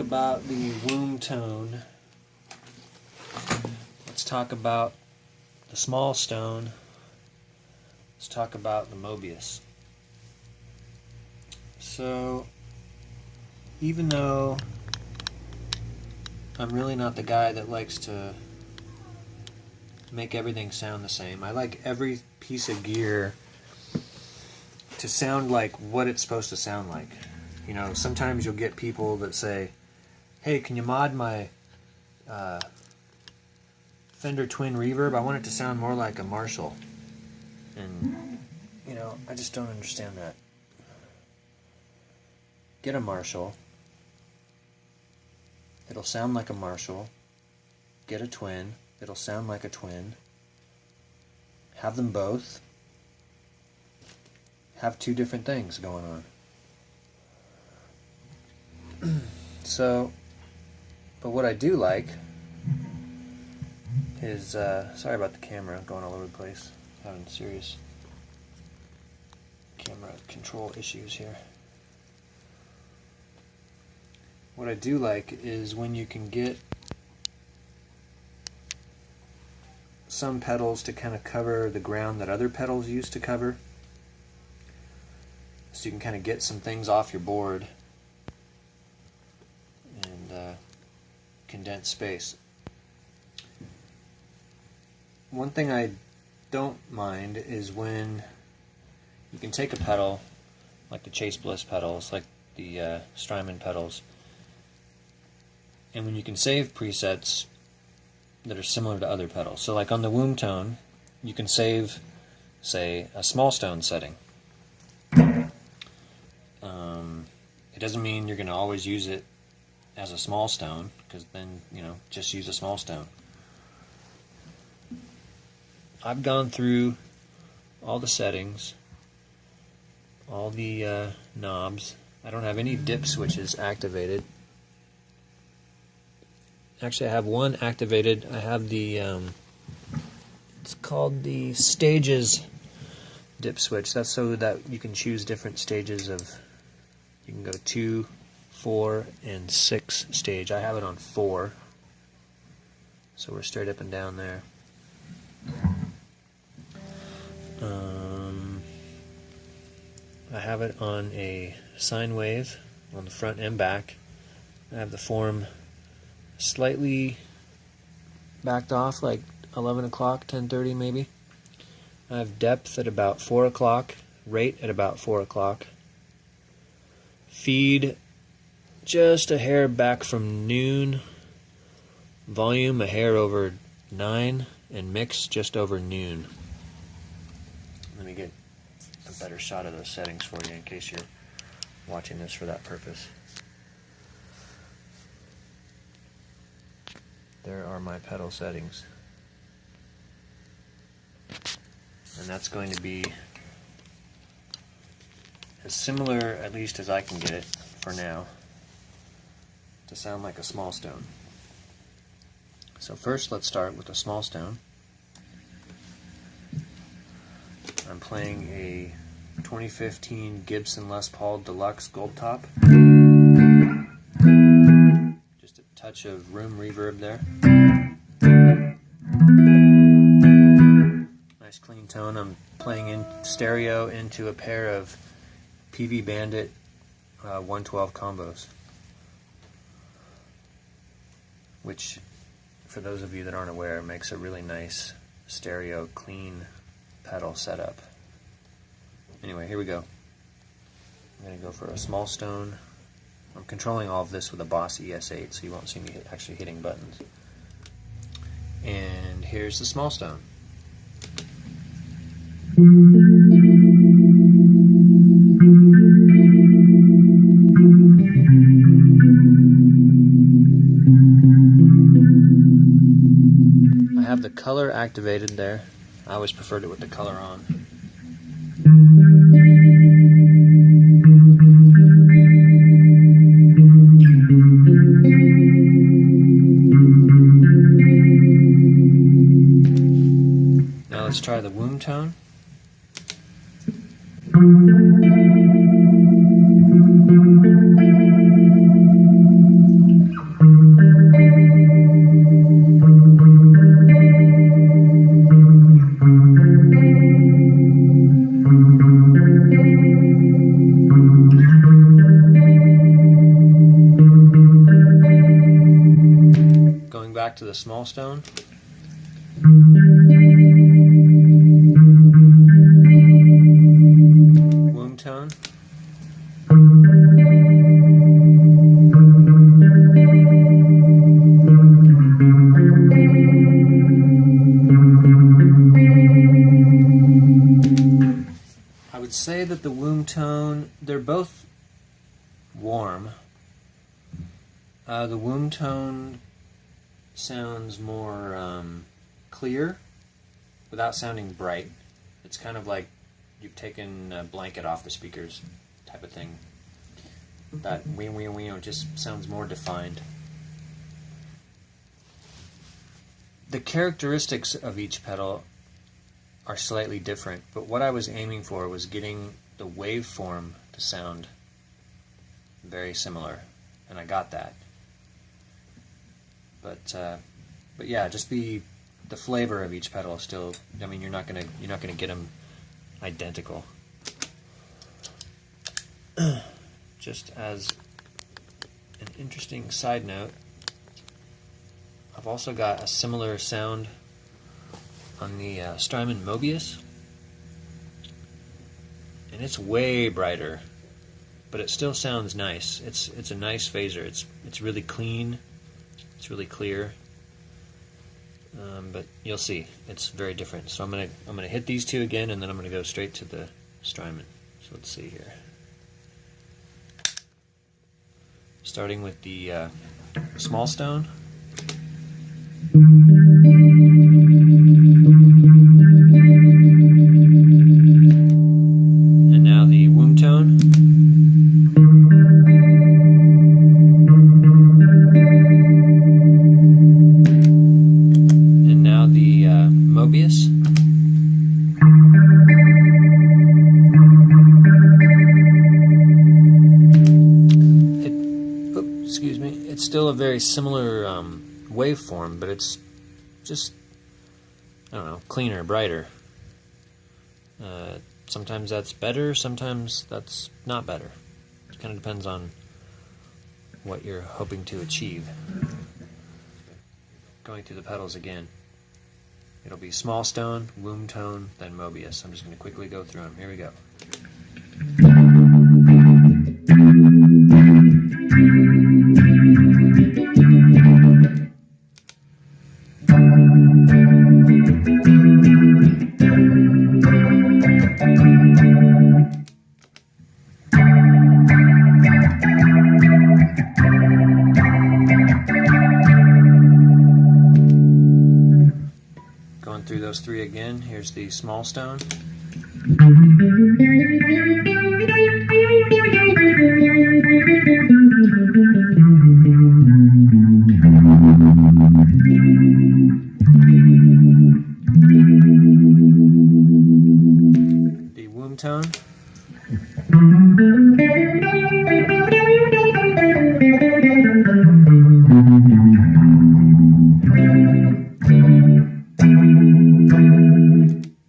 about the Wombtone. Let's talk about the small stone. Let's talk about the Mobius. So, even though I'm really not the guy that likes to make everything sound the same, I like every piece of gear to sound like what it's supposed to sound like. You know, sometimes you'll get people that say, hey, can you mod my Fender Twin Reverb? I want it to sound more like a Marshall. And, you know, I just don't understand that. Get a Marshall. It'll sound like a Marshall. Get a Twin. It'll sound like a Twin. Have them both. Have two different things going on. So, but what I do like is, sorry about the camera going all over the place, having serious camera control issues here. What I do like is when you can get some pedals to kind of cover the ground that other pedals used to cover. So you can kind of get some things off your board and condense space. One thing I don't mind is when you can take a pedal, like the Chase Bliss pedals, like the Strymon pedals, and when you can save presets that are similar to other pedals. So like on the Wombtone, you can save, say, a small stone setting. It doesn't mean you're going to always use it as a small stone, because then, you know, just use a small stone. I've gone through all the settings, all the knobs. I don't have any dip switches activated. Actually, I have one activated. I have the, it's called the stages dip switch. That's so that you can choose different stages of, you can go 2, 4, and 6 stage. I have it on 4, so we're straight up and down there. I have it on a sine wave on the front and back. I have the form slightly backed off, like 11 o'clock, 10:30 maybe. I have depth at about 4 o'clock, rate at about 4 o'clock. Feed just a hair back from noon, volume a hair over 9, and mix just over noon. Let me get a better shot of those settings for you in case you're watching this for that purpose. There are my pedal settings. And that's going to be as similar, at least as I can get it for now, to sound like a small stone. So first let's start with a small stone. I'm playing a 2015 Gibson Les Paul Deluxe Gold Top. Just a touch of room reverb there. Nice clean tone. I'm playing in stereo into a pair of PV Bandit 112 combos, which, for those of you that aren't aware, makes a really nice stereo clean pedal setup. Anyway, here we go. I'm going to go for a small stone. I'm controlling all of this with a Boss ES8, so you won't see me actually hitting buttons. And here's the small stone. I have the color activated there. I always preferred it with the color on. Now let's try the Wombtone. back to the small stone. Wombtone. I would say that the Wombtone, they're both warm. The Wombtone sounds more clear without sounding bright. It's kind of like you've taken a blanket off the speakers type of thing. That wee wee wee just sounds more defined. The characteristics of each pedal are slightly different, but what I was aiming for was getting the waveform to sound very similar, and I got that. But yeah, just the flavor of each pedal is still. I mean, you're not gonna get them identical. Just as an interesting side note, I've also got a similar sound on the Strymon Mobius, and it's way brighter, but it still sounds nice. It's a nice phaser. It's really clean. It's really clear. But you'll see, it's very different. So I'm gonna hit these two again, and then I'm gonna go straight to the Strymon. So let's see here. Starting with the small stone. And now the Wombtone. And now the Mobius. Excuse me. It's still a very similar waveform, but it's just, I don't know, cleaner, brighter. Sometimes that's better, sometimes that's not better. It kind of depends on what you're hoping to achieve. Going through the pedals again. It'll be small stone, Wombtone, then Mobius. I'm just going to quickly go through them. Here we go. Going through those three again. Here's the small stone. The Wombtone.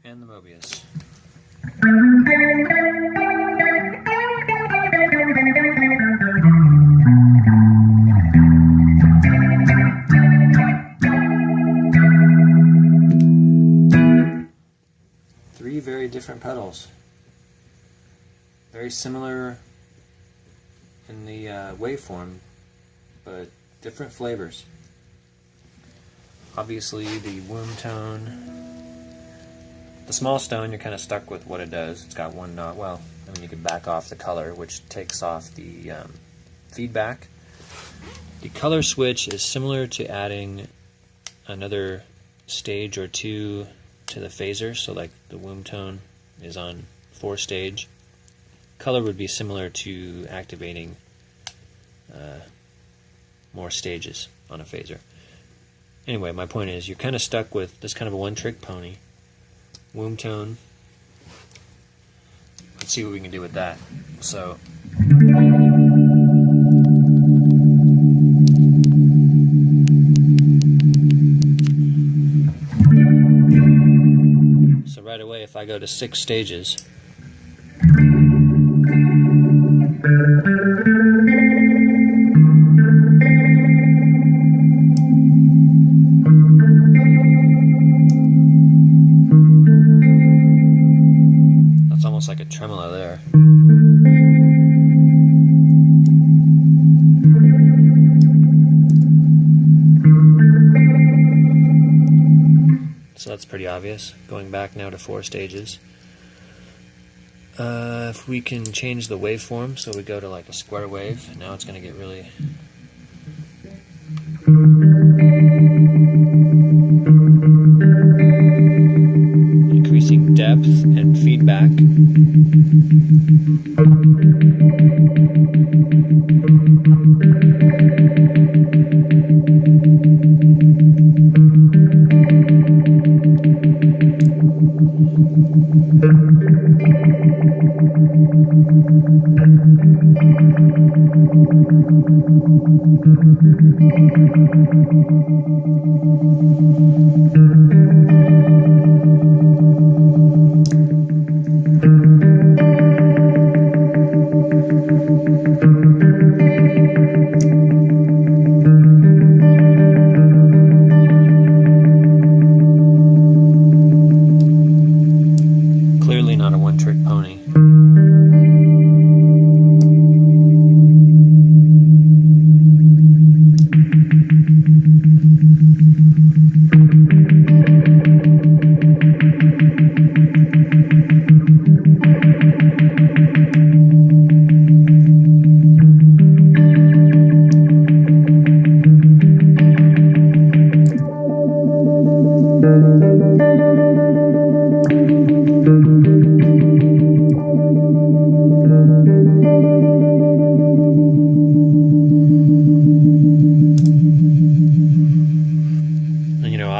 And the Mobius. Three very different pedals. Very similar in the waveform, but different flavors. Obviously the Wombtone, the small stone, you're kind of stuck with what it does. It's got one knot. Well, I mean, you can back off the color, which takes off the feedback. The color switch is similar to adding another stage or two to the phaser. So like the Wombtone is on 4-stage. Color would be similar to activating more stages on a phaser. Anyway, my point is you're kind of stuck with this kind of a one-trick pony. Wombtone. Let's see what we can do with that. So right away, if I go to 6 stages, almost like a tremolo there. So that's pretty obvious. Going back now to 4 stages. If we can change the waveform, so we go to like a square wave, now it's going to get really... increasing depth and feedback. Clearly not a one-trick pony.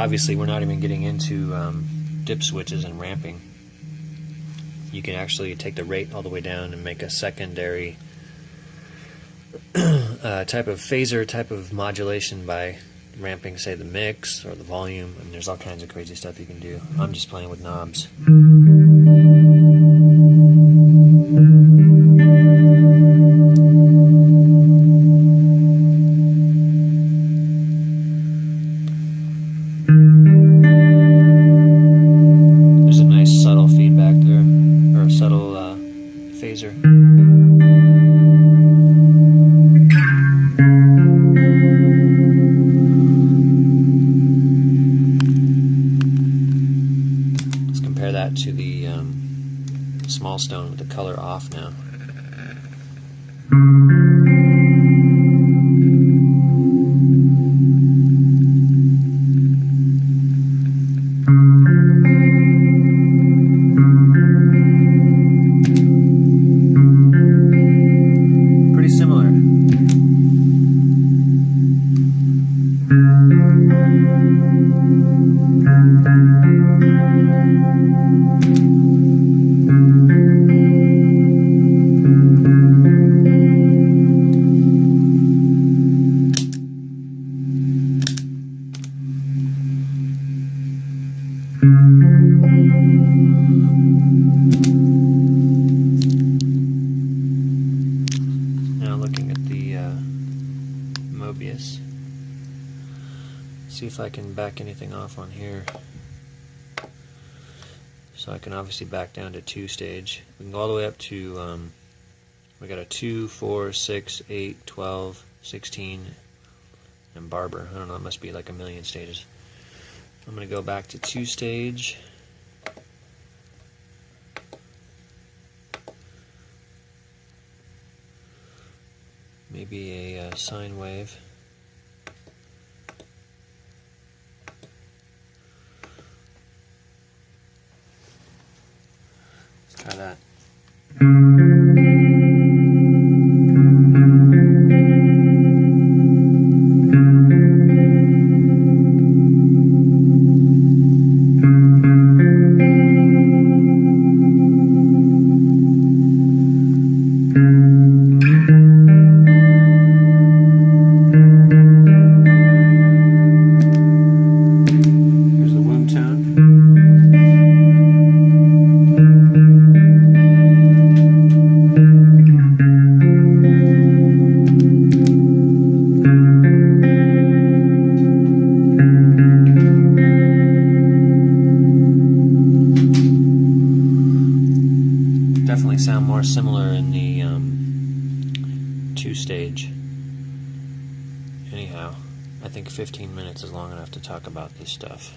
Obviously, we're not even getting into dip switches and ramping. You can actually take the rate all the way down and make a secondary type of phaser, type of modulation by ramping, say, the mix or the volume. I mean, there's all kinds of crazy stuff you can do. I'm just playing with knobs. There's a nice subtle feedback there, or a subtle phaser. Let's compare that to the small stone with the color off now. Now looking at the Mobius, see if I can back anything off on here. So I can obviously back down to 2 stage. We can go all the way up to, we got a 2, 4, 6, 8, 12, 16, and Barber. I don't know, it must be like a million stages. I'm going to go back to 2 stage. Maybe a sine wave. Let's try that. definitely sound more similar in the two-stage. Anyhow, I think 15 minutes is long enough to talk about this stuff.